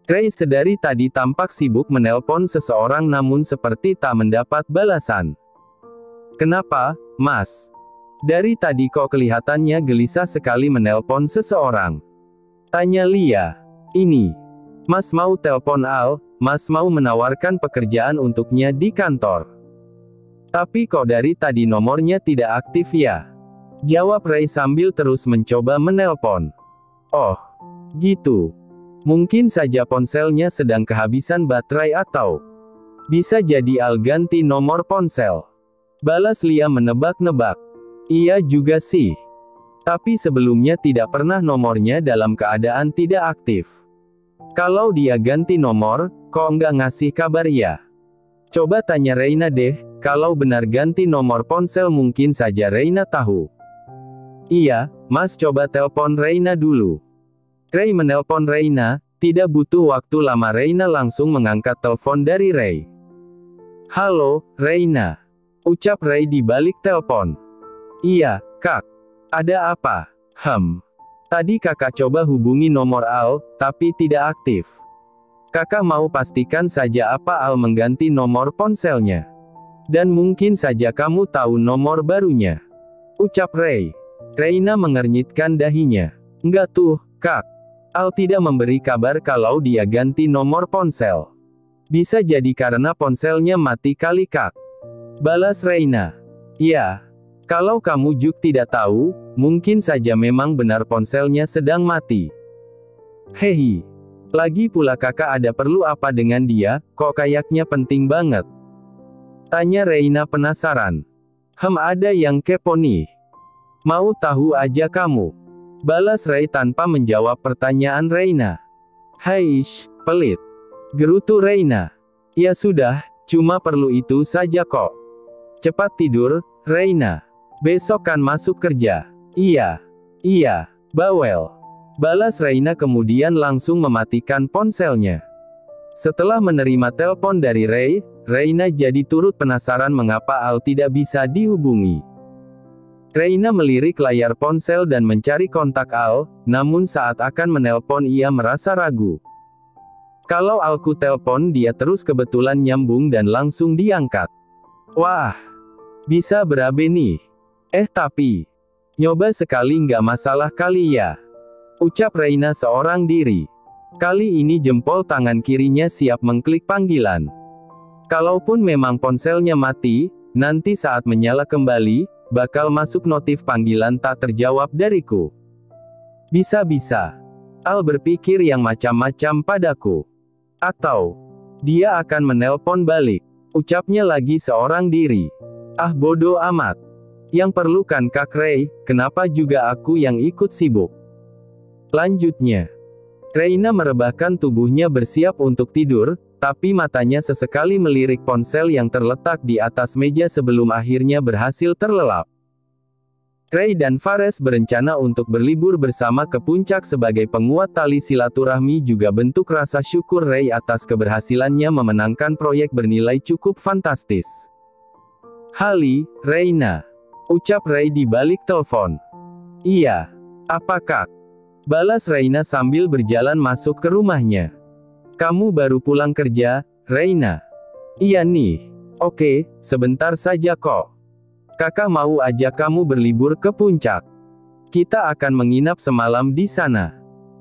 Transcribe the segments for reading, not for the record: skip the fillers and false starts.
Ray sedari tadi tampak sibuk menelpon seseorang namun seperti tak mendapat balasan. "Kenapa, Mas? Dari tadi kok kelihatannya gelisah sekali menelpon seseorang?" tanya Lia. "Ini. Mas mau telpon Al, Mas mau menawarkan pekerjaan untuknya di kantor. Tapi kok dari tadi nomornya tidak aktif ya?" jawab Ray sambil terus mencoba menelpon. "Oh, gitu. Mungkin saja ponselnya sedang kehabisan baterai atau bisa jadi Al ganti nomor ponsel," balas Lia menebak-nebak. "Iya juga sih. Tapi sebelumnya tidak pernah nomornya dalam keadaan tidak aktif. Kalau dia ganti nomor, kok nggak ngasih kabar ya? Coba tanya Reina deh, kalau benar ganti nomor ponsel mungkin saja Reina tahu." "Iya, Mas coba telpon Reina dulu." Ray menelpon Reina. Tidak butuh waktu lama Reina langsung mengangkat telepon dari Ray. "Halo, Reina," ucap Ray di balik telepon. "Iya, Kak. Ada apa?" Tadi kakak coba hubungi nomor Al, tapi tidak aktif. Kakak mau pastikan saja apa Al mengganti nomor ponselnya. Dan mungkin saja kamu tahu nomor barunya," ucap Ray. Reina mengernyitkan dahinya. "Enggak tuh, Kak. Al tidak memberi kabar kalau dia ganti nomor ponsel. Bisa jadi karena ponselnya mati kali Kak," balas Reina. "Ya. Kalau kamu juga tidak tahu, mungkin saja memang benar ponselnya sedang mati. Hehi. Lagi pula kakak ada perlu apa dengan dia, kok kayaknya penting banget?" tanya Reina penasaran. Ada yang kepo nih. Mau tahu aja kamu," balas Ray tanpa menjawab pertanyaan Reina. "Haish, pelit," gerutu Reina. "Ya sudah, cuma perlu itu saja kok. Cepat tidur, Reina. Besok kan masuk kerja." Iya, bawel," balas Reina kemudian langsung mematikan ponselnya. Setelah menerima telepon dari Ray, Reina jadi turut penasaran mengapa Al tidak bisa dihubungi. Reina melirik layar ponsel dan mencari kontak Al, namun saat akan menelpon ia merasa ragu. Kalau Alku telpon dia terus kebetulan nyambung dan langsung diangkat. "Wah, bisa berabe nih. Tapi nyoba sekali nggak masalah kali ya," ucap Reina seorang diri. Kali ini jempol tangan kirinya siap mengklik panggilan. Kalaupun memang ponselnya mati, nanti saat menyala kembali, bakal masuk notif panggilan tak terjawab dariku. Bisa-bisa Al berpikir yang macam-macam padaku. Atau dia akan menelpon balik, ucapnya lagi seorang diri. Ah bodoh amat. Yang perlu kan Kak Ray, kenapa juga aku yang ikut sibuk? Lanjutnya, Reina merebahkan tubuhnya bersiap untuk tidur, tapi matanya sesekali melirik ponsel yang terletak di atas meja sebelum akhirnya berhasil terlelap. Ray dan Fares berencana untuk berlibur bersama ke puncak sebagai penguat tali silaturahmi juga bentuk rasa syukur Ray atas keberhasilannya memenangkan proyek bernilai cukup fantastis. "Hali, Reina," ucap Ray di balik telepon. "Iya. Apa Kak?" balas Reina sambil berjalan masuk ke rumahnya. "Kamu baru pulang kerja, Reina?" "Iya nih." "Oke, sebentar saja kok. Kakak mau ajak kamu berlibur ke puncak. Kita akan menginap semalam di sana,"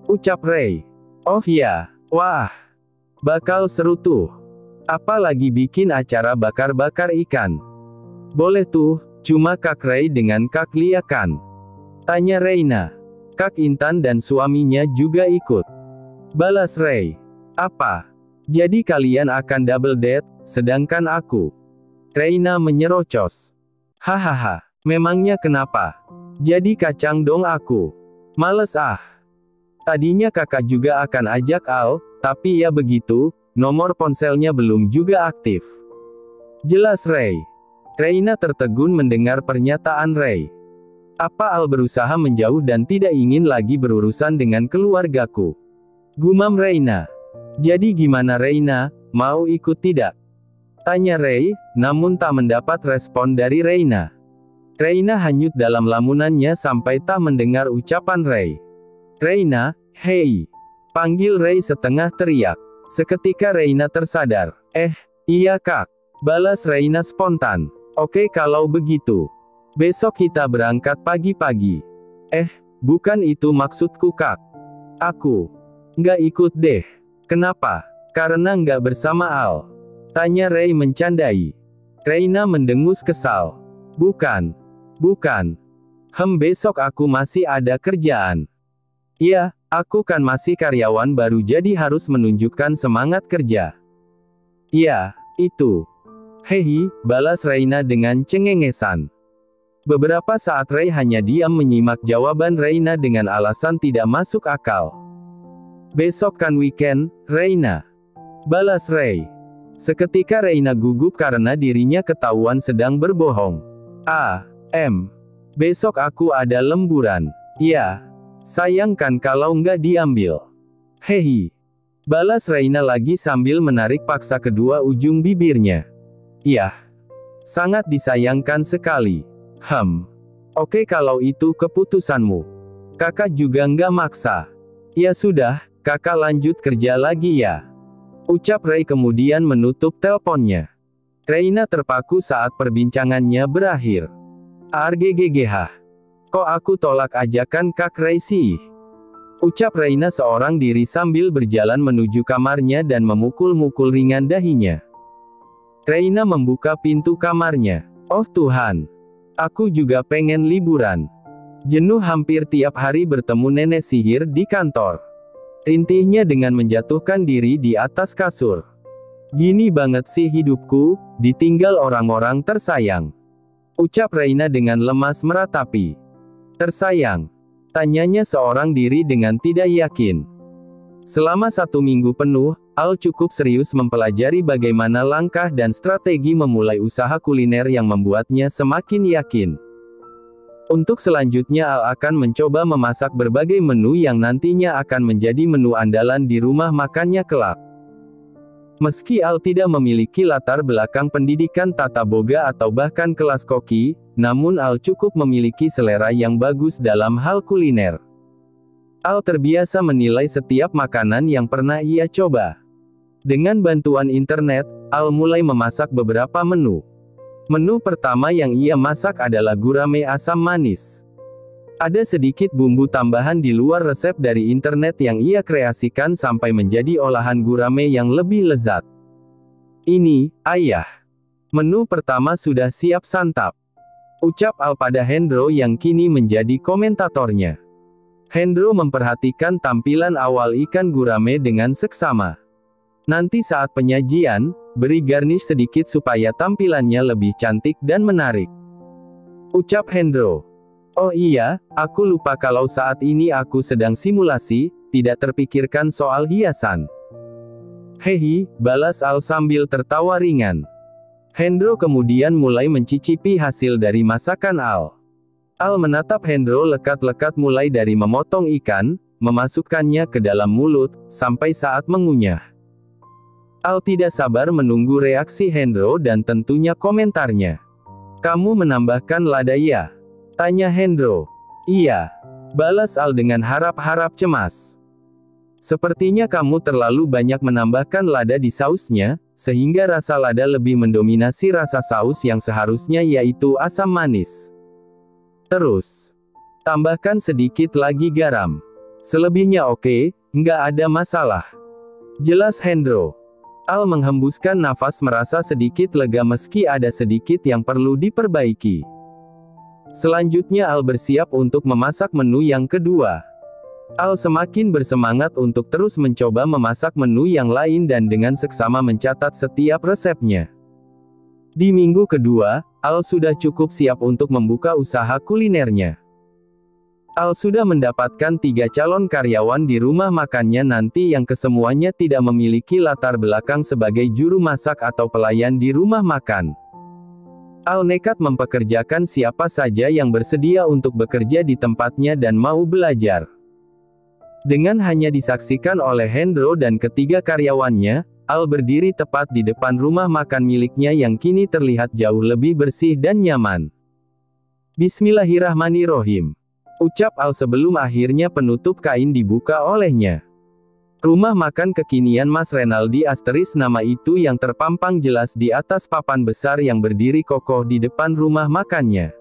ucap Ray. "Oh ya, wah. Bakal seru tuh. Apalagi bikin acara bakar-bakar ikan." "Boleh tuh, cuma Kak Ray dengan Kak Lia kan?" tanya Reina. "Kak Intan dan suaminya juga ikut," balas Ray. "Apa? Jadi kalian akan double date, sedangkan aku?" Reina menyerocos. "Hahaha, memangnya kenapa? Jadi kacang dong aku. Males ah. Tadinya kakak juga akan ajak Al, tapi ya begitu, nomor ponselnya belum juga aktif," jelas Ray. Reina tertegun mendengar pernyataan Ray. "Apa Al berusaha menjauh dan tidak ingin lagi berurusan dengan keluargaku?" gumam Reina. "Jadi gimana Reina, mau ikut tidak?" tanya Ray, namun tak mendapat respon dari Reina. Reina hanyut dalam lamunannya sampai tak mendengar ucapan Ray. Reina, hei. Panggil Ray setengah teriak. Seketika Reina tersadar. Iya kak. Balas Reina spontan. Oke kalau begitu. Besok kita berangkat pagi-pagi. Bukan itu maksudku kak. Aku nggak ikut deh. Kenapa? Karena nggak bersama Al. Tanya Ray mencandai. Reina mendengus kesal. Bukan. Besok aku masih ada kerjaan. Iya, aku kan masih karyawan baru jadi harus menunjukkan semangat kerja. Iya, itu. Hehi, balas Reina dengan cengengesan. Beberapa saat Ray hanya diam menyimak jawaban Reina dengan alasan tidak masuk akal. Besok kan weekend, Reina. Balas Ray. Seketika Reina gugup karena dirinya ketahuan sedang berbohong. Besok aku ada lemburan. Ya. Sayang kan kalau nggak diambil. Hehi. Balas Reina lagi sambil menarik paksa kedua ujung bibirnya. Iya. Sangat disayangkan sekali. Oke kalau itu keputusanmu. Kakak juga nggak maksa. Ya sudah, kakak lanjut kerja lagi ya. Ucap Ray kemudian menutup teleponnya. Reina terpaku saat perbincangannya berakhir. Arggggh. Kok aku tolak ajakan Kak Ray sih? Ucap Reina seorang diri sambil berjalan menuju kamarnya dan memukul-mukul ringan dahinya. Reina membuka pintu kamarnya. Oh Tuhan. Aku juga pengen liburan. Jenuh hampir tiap hari bertemu nenek sihir di kantor. Rintihnya dengan menjatuhkan diri di atas kasur. Gini banget sih hidupku, ditinggal orang-orang tersayang. Ucap Reina dengan lemas meratapi. Tersayang? Tanyanya seorang diri dengan tidak yakin. Selama 1 minggu penuh, Al cukup serius mempelajari bagaimana langkah dan strategi memulai usaha kuliner yang membuatnya semakin yakin. Untuk selanjutnya Al akan mencoba memasak berbagai menu yang nantinya akan menjadi menu andalan di rumah makannya kelak. Meski Al tidak memiliki latar belakang pendidikan tata boga atau bahkan kelas koki, namun Al cukup memiliki selera yang bagus dalam hal kuliner. Al terbiasa menilai setiap makanan yang pernah ia coba. Dengan bantuan internet, Al mulai memasak beberapa menu. Menu pertama yang ia masak adalah gurame asam manis. Ada sedikit bumbu tambahan di luar resep dari internet yang ia kreasikan sampai menjadi olahan gurame yang lebih lezat. Ini, ayah. Menu pertama sudah siap santap. Ucap Al pada Hendro yang kini menjadi komentatornya. Hendro memperhatikan tampilan awal ikan gurame dengan seksama. Nanti saat penyajian, beri garnish sedikit supaya tampilannya lebih cantik dan menarik. Ucap Hendro. Oh iya, aku lupa kalau saat ini aku sedang simulasi, tidak terpikirkan soal hiasan. Hehi, balas Al sambil tertawa ringan. Hendro kemudian mulai mencicipi hasil dari masakan Al. Al menatap Hendro lekat-lekat mulai dari memotong ikan, memasukkannya ke dalam mulut, sampai saat mengunyah. Al tidak sabar menunggu reaksi Hendro dan tentunya komentarnya. Kamu menambahkan lada ya? Tanya Hendro. Iya. Balas Al dengan harap-harap cemas. Sepertinya kamu terlalu banyak menambahkan lada di sausnya, sehingga rasa lada lebih mendominasi rasa saus yang seharusnya yaitu asam manis. Terus, tambahkan sedikit lagi garam. Selebihnya oke, nggak ada masalah. Jelas Hendro. Al menghembuskan nafas merasa sedikit lega meski ada sedikit yang perlu diperbaiki. Selanjutnya Al bersiap untuk memasak menu yang kedua. Al semakin bersemangat untuk terus mencoba memasak menu yang lain dan dengan seksama mencatat setiap resepnya. Di minggu kedua, Al sudah cukup siap untuk membuka usaha kulinernya. Al sudah mendapatkan 3 calon karyawan di rumah makannya nanti yang kesemuanya tidak memiliki latar belakang sebagai juru masak atau pelayan di rumah makan. Al nekat mempekerjakan siapa saja yang bersedia untuk bekerja di tempatnya dan mau belajar. Dengan hanya disaksikan oleh Hendro dan ketiga karyawannya, Al berdiri tepat di depan rumah makan miliknya yang kini terlihat jauh lebih bersih dan nyaman. Bismillahirrahmanirrahim. ucap Al sebelum akhirnya penutup kain dibuka olehnya. Rumah makan kekinian Mas Renaldi * nama itu yang terpampang jelas di atas papan besar yang berdiri kokoh di depan rumah makannya.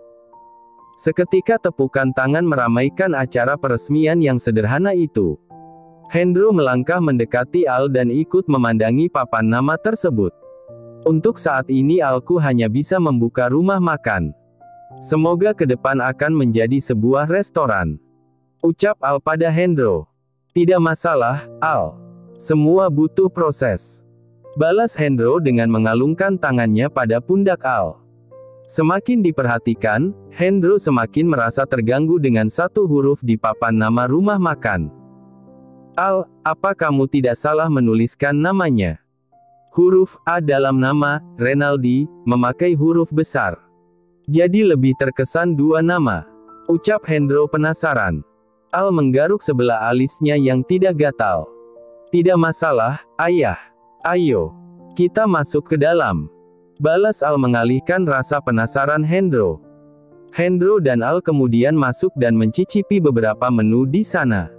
Seketika tepukan tangan meramaikan acara peresmian yang sederhana itu. Hendro melangkah mendekati Al dan ikut memandangi papan nama tersebut. Untuk saat ini Alku hanya bisa membuka rumah makan. Semoga ke depan akan menjadi sebuah restoran, ucap Al pada Hendro. Tidak masalah, Al. Semua butuh proses, balas Hendro dengan mengalungkan tangannya pada pundak Al. Semakin diperhatikan, Hendro semakin merasa terganggu dengan satu huruf di papan nama rumah makan. Al, apa kamu tidak salah menuliskan namanya? Huruf A dalam nama, Renaldi, memakai huruf besar. Jadi lebih terkesan dua nama, ucap Hendro penasaran. Al menggaruk sebelah alisnya yang tidak gatal. Tidak masalah, ayah. Ayo, kita masuk ke dalam, balas Al mengalihkan rasa penasaran Hendro. Hendro dan Al kemudian masuk dan mencicipi beberapa menu di sana.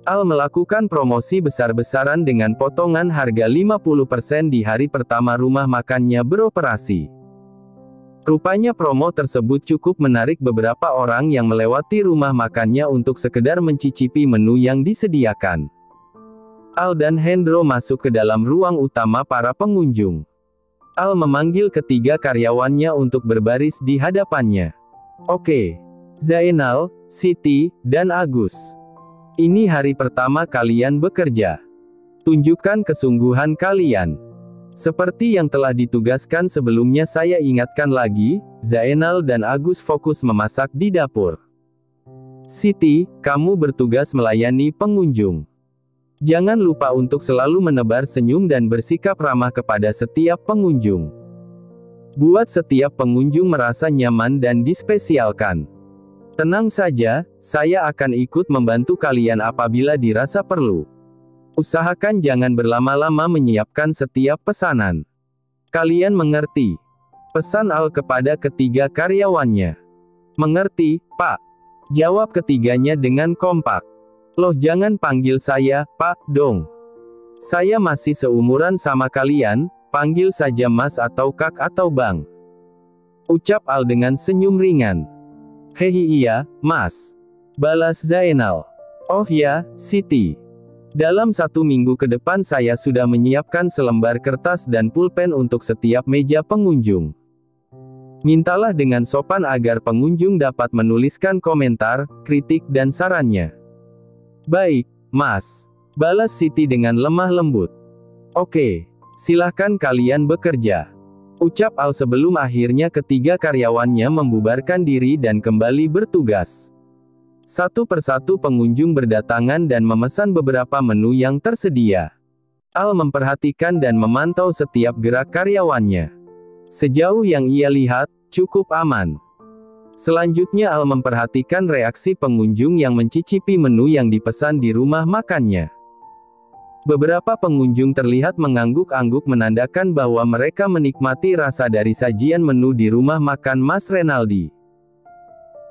Al melakukan promosi besar-besaran dengan potongan harga 50% di hari pertama rumah makannya beroperasi. Rupanya promo tersebut cukup menarik beberapa orang yang melewati rumah makannya untuk sekedar mencicipi menu yang disediakan. Al dan Hendro masuk ke dalam ruang utama para pengunjung. Al memanggil ketiga karyawannya untuk berbaris di hadapannya. Oke, Zainal, Siti, dan Agus. Ini hari pertama kalian bekerja. Tunjukkan kesungguhan kalian. Seperti yang telah ditugaskan sebelumnya, saya ingatkan lagi, Zainal dan Agus fokus memasak di dapur. Siti, kamu bertugas melayani pengunjung. Jangan lupa untuk selalu menebar senyum dan bersikap ramah kepada setiap pengunjung. Buat setiap pengunjung merasa nyaman dan dispesialkan. Tenang saja, saya akan ikut membantu kalian apabila dirasa perlu. Usahakan jangan berlama-lama menyiapkan setiap pesanan. Kalian mengerti? Pesan Al kepada ketiga karyawannya. Mengerti, Pak. Jawab ketiganya dengan kompak. Loh, jangan panggil saya, Pak, dong. Saya masih seumuran sama kalian, panggil saja Mas atau Kak atau Bang. Ucap Al dengan senyum ringan. Hehi iya, Mas. Balas Zainal. Oh ya, Siti. Dalam 1 minggu ke depan saya sudah menyiapkan selembar kertas dan pulpen untuk setiap meja pengunjung. Mintalah dengan sopan agar pengunjung dapat menuliskan komentar, kritik dan sarannya. Baik, Mas. Balas Siti dengan lemah lembut. Oke, silahkan kalian bekerja, ucap Al sebelum akhirnya ketiga karyawannya membubarkan diri dan kembali bertugas. Satu persatu pengunjung berdatangan dan memesan beberapa menu yang tersedia. Al memperhatikan dan memantau setiap gerak karyawannya. Sejauh yang ia lihat, cukup aman. Selanjutnya Al memperhatikan reaksi pengunjung yang mencicipi menu yang dipesan di rumah makannya. Beberapa pengunjung terlihat mengangguk-angguk menandakan bahwa mereka menikmati rasa dari sajian menu di rumah makan Mas Renaldi.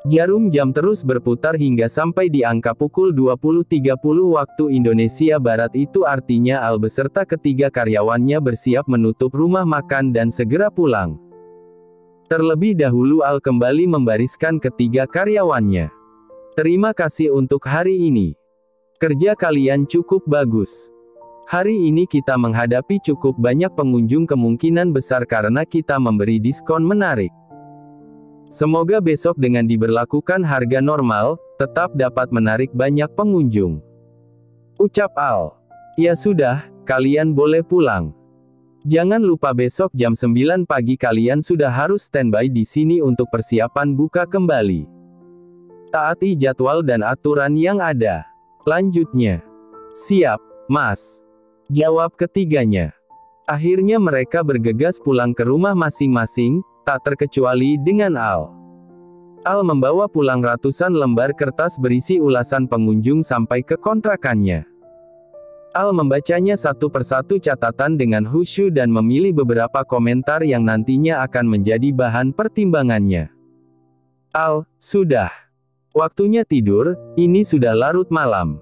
Jarum jam terus berputar hingga sampai di angka pukul 20.30 waktu Indonesia Barat. Itu artinya Al beserta ketiga karyawannya bersiap menutup rumah makan dan segera pulang. Terlebih dahulu Al kembali membariskan ketiga karyawannya. Terima kasih untuk hari ini. Kerja kalian cukup bagus. Hari ini kita menghadapi cukup banyak pengunjung, kemungkinan besar karena kita memberi diskon menarik. Semoga besok dengan diberlakukan harga normal, tetap dapat menarik banyak pengunjung, ucap Al. Ya sudah, kalian boleh pulang. Jangan lupa besok jam 9 pagi kalian sudah harus standby di sini untuk persiapan buka kembali. Taati jadwal dan aturan yang ada. Lanjutnya. Siap, Mas. Jawab ketiganya. Akhirnya mereka bergegas pulang ke rumah masing-masing, tak terkecuali dengan Al. Al membawa pulang ratusan lembar kertas berisi ulasan pengunjung sampai ke kontrakannya. Al membacanya satu persatu catatan dengan khusyuk dan memilih beberapa komentar yang nantinya akan menjadi bahan pertimbangannya. Al, sudah. Waktunya tidur, ini sudah larut malam.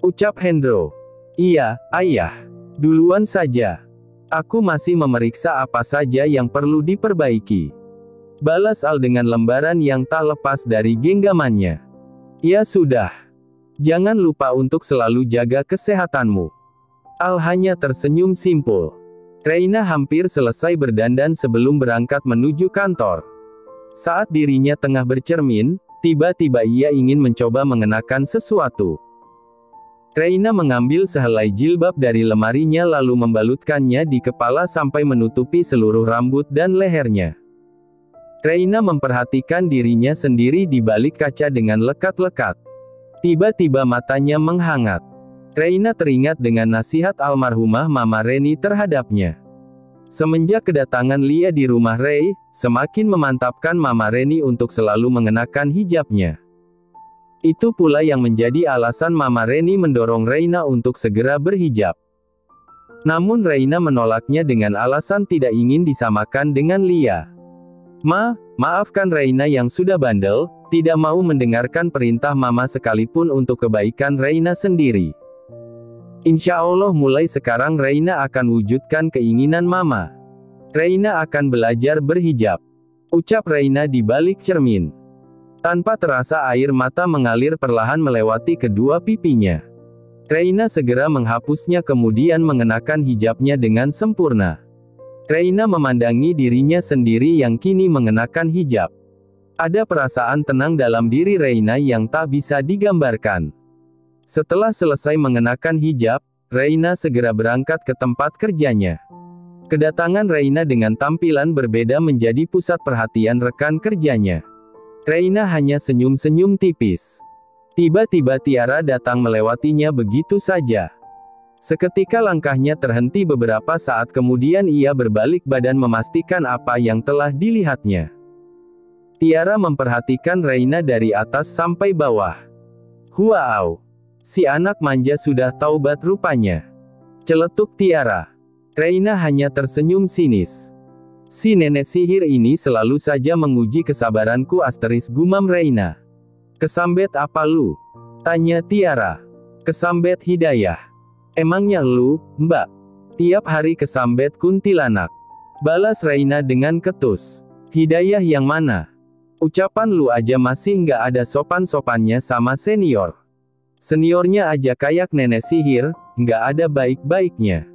Ucap Hendro. Iya, ayah. Duluan saja. Aku masih memeriksa apa saja yang perlu diperbaiki. Balas Al dengan lembaran yang tak lepas dari genggamannya. Ya sudah. Jangan lupa untuk selalu jaga kesehatanmu. Al hanya tersenyum simpul. Reina hampir selesai berdandan sebelum berangkat menuju kantor. Saat dirinya tengah bercermin, tiba-tiba ia ingin mencoba mengenakan sesuatu. Reina mengambil sehelai jilbab dari lemarinya lalu membalutkannya di kepala sampai menutupi seluruh rambut dan lehernya. Reina memperhatikan dirinya sendiri di balik kaca dengan lekat-lekat. Tiba-tiba matanya menghangat. Reina teringat dengan nasihat almarhumah Mama Reni terhadapnya. Semenjak kedatangan Lia di rumah Rey, semakin memantapkan Mama Reni untuk selalu mengenakan hijabnya. Itu pula yang menjadi alasan Mama Reni mendorong Reina untuk segera berhijab. Namun Reina menolaknya dengan alasan tidak ingin disamakan dengan Lia. Maafkan Reina yang sudah bandel, tidak mau mendengarkan perintah Mama sekalipun untuk kebaikan Reina sendiri. Insya Allah mulai sekarang Reina akan wujudkan keinginan Mama. Reina akan belajar berhijab. Ucap Reina di balik cermin. Tanpa terasa air mata mengalir perlahan melewati kedua pipinya. Reina segera menghapusnya kemudian mengenakan hijabnya dengan sempurna. Reina memandangi dirinya sendiri yang kini mengenakan hijab. Ada perasaan tenang dalam diri Reina yang tak bisa digambarkan. Setelah selesai mengenakan hijab, Reina segera berangkat ke tempat kerjanya. Kedatangan Reina dengan tampilan berbeda menjadi pusat perhatian rekan kerjanya. Reina hanya senyum-senyum tipis. Tiba-tiba Tiara datang melewatinya begitu saja. Seketika langkahnya terhenti beberapa saat kemudian ia berbalik badan memastikan apa yang telah dilihatnya. Tiara memperhatikan Reina dari atas sampai bawah. Wow! Si anak manja sudah taubat rupanya. Celetuk Tiara. Reina hanya tersenyum sinis. Si nenek sihir ini selalu saja menguji kesabaranku asteris gumam Reina. Kesambet apa lu? Tanya Tiara. Kesambet Hidayah. Emangnya lu, Mbak? Tiap hari kesambet kuntilanak. Balas Reina dengan ketus. Hidayah yang mana? Ucapan lu aja masih nggak ada sopan-sopannya sama senior. Seniornya aja kayak nenek sihir, nggak ada baik-baiknya.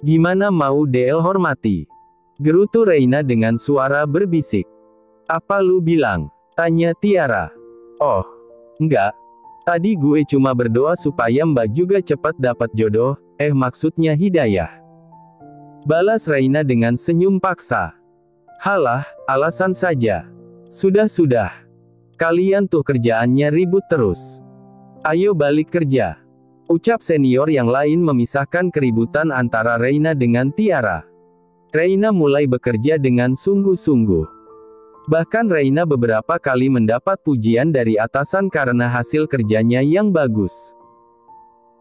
Gimana mau DL hormati? Gerutu Reina dengan suara berbisik. Apa lu bilang? Tanya Tiara. Oh, enggak. Tadi gue cuma berdoa supaya Mbak juga cepat dapat jodoh, maksudnya hidayah. Balas Reina dengan senyum paksa. Halah, alasan saja. Sudah. Kalian tuh kerjaannya ribut terus. Ayo balik kerja. Ucap senior yang lain memisahkan keributan antara Reina dengan Tiara. Reina mulai bekerja dengan sungguh-sungguh. Bahkan Reina beberapa kali mendapat pujian dari atasan karena hasil kerjanya yang bagus.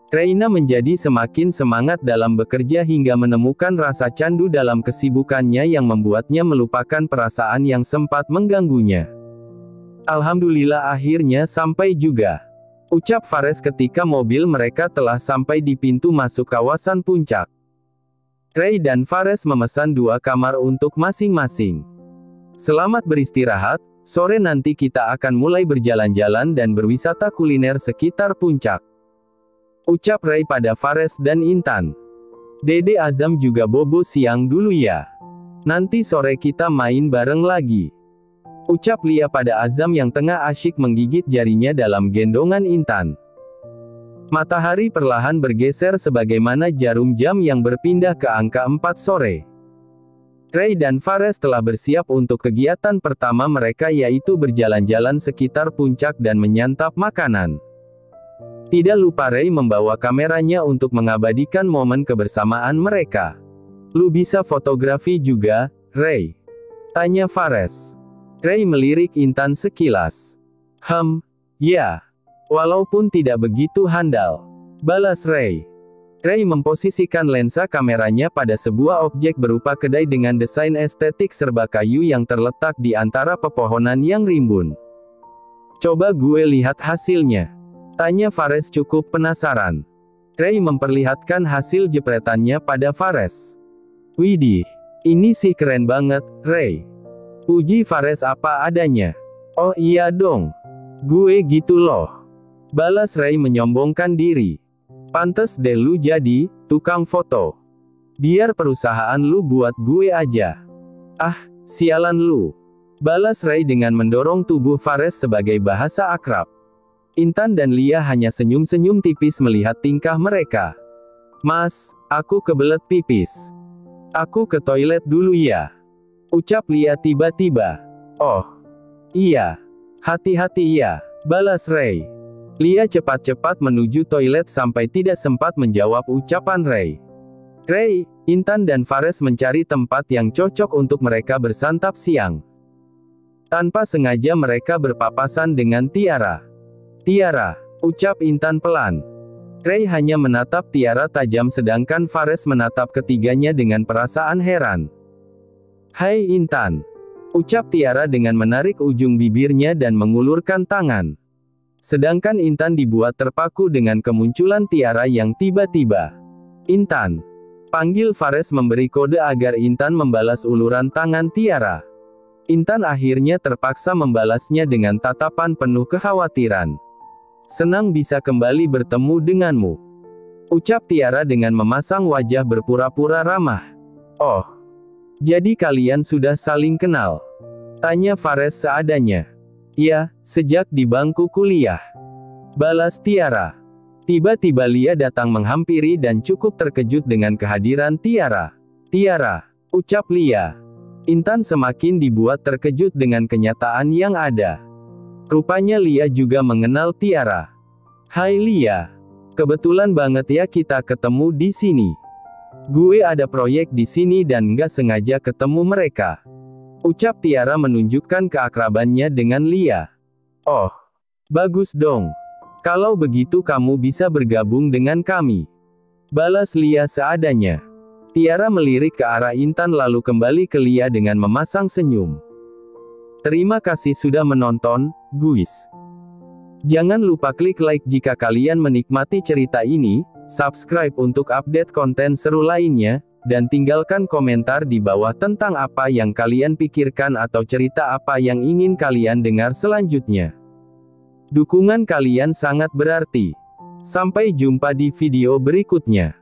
Reina menjadi semakin semangat dalam bekerja hingga menemukan rasa candu dalam kesibukannya yang membuatnya melupakan perasaan yang sempat mengganggunya. Alhamdulillah akhirnya sampai juga. Ucap Fares ketika mobil mereka telah sampai di pintu masuk kawasan puncak. Ray dan Fares memesan 2 kamar untuk masing-masing. Selamat beristirahat, sore nanti kita akan mulai berjalan-jalan dan berwisata kuliner sekitar puncak. Ucap Ray pada Fares dan Intan. Dede Azam juga bobo siang dulu ya. Nanti sore kita main bareng lagi. Ucap Lia pada Azam yang tengah asyik menggigit jarinya dalam gendongan Intan. Matahari perlahan bergeser sebagaimana jarum jam yang berpindah ke angka 4 sore. Ray dan Fares telah bersiap untuk kegiatan pertama mereka yaitu berjalan-jalan sekitar puncak dan menyantap makanan. Tidak lupa Ray membawa kameranya untuk mengabadikan momen kebersamaan mereka. Lu bisa fotografi juga, Ray? Tanya Fares. Ray melirik Intan sekilas. Ya. Walaupun tidak begitu handal. Balas Ray. Ray memposisikan lensa kameranya pada sebuah objek berupa kedai dengan desain estetik serba kayu yang terletak di antara pepohonan yang rimbun. Coba gue lihat hasilnya. Tanya Fares cukup penasaran. Ray memperlihatkan hasil jepretannya pada Fares. Widih, ini sih keren banget, Ray. Puji Fares apa adanya. Oh iya dong. Gue gitu loh. Balas Ray menyombongkan diri. Pantes deh lu jadi tukang foto. Biar perusahaan lu buat gue aja. Ah, sialan lu. Balas Ray dengan mendorong tubuh Fares sebagai bahasa akrab. Intan dan Lia hanya senyum-senyum tipis melihat tingkah mereka. Mas, aku kebelet pipis. Aku ke toilet dulu ya. Ucap Lia tiba-tiba. Oh. Iya. Hati-hati ya. Balas Ray. Lia cepat-cepat menuju toilet sampai tidak sempat menjawab ucapan Ray. Ray, Intan dan Fares mencari tempat yang cocok untuk mereka bersantap siang. Tanpa sengaja mereka berpapasan dengan Tiara. Tiara, ucap Intan pelan. Ray hanya menatap Tiara tajam sedangkan Fares menatap ketiganya dengan perasaan heran. Hai Intan. Ucap Tiara dengan menarik ujung bibirnya dan mengulurkan tangan. Sedangkan Intan dibuat terpaku dengan kemunculan Tiara yang tiba-tiba. Intan. Panggil Fares memberi kode agar Intan membalas uluran tangan Tiara. Intan akhirnya terpaksa membalasnya dengan tatapan penuh kekhawatiran. Senang bisa kembali bertemu denganmu. Ucap Tiara dengan memasang wajah berpura-pura ramah. Oh. Jadi kalian sudah saling kenal? Tanya Fares seadanya. Ya, sejak di bangku kuliah. Balas Tiara. Tiba-tiba Lia datang menghampiri dan cukup terkejut dengan kehadiran Tiara. Tiara, ucap Lia. Intan semakin dibuat terkejut dengan kenyataan yang ada. Rupanya Lia juga mengenal Tiara. Hai Lia. Kebetulan banget ya kita ketemu di sini. Gue ada proyek di sini dan nggak sengaja ketemu mereka. Ucap Tiara menunjukkan keakrabannya dengan Lia. Oh, bagus dong. Kalau begitu kamu bisa bergabung dengan kami. Balas Lia seadanya. Tiara melirik ke arah Intan lalu kembali ke Lia dengan memasang senyum. Terima kasih sudah menonton, guys. Jangan lupa klik like jika kalian menikmati cerita ini, subscribe untuk update konten seru lainnya, dan tinggalkan komentar di bawah tentang apa yang kalian pikirkan atau cerita apa yang ingin kalian dengar selanjutnya. Dukungan kalian sangat berarti. Sampai jumpa di video berikutnya.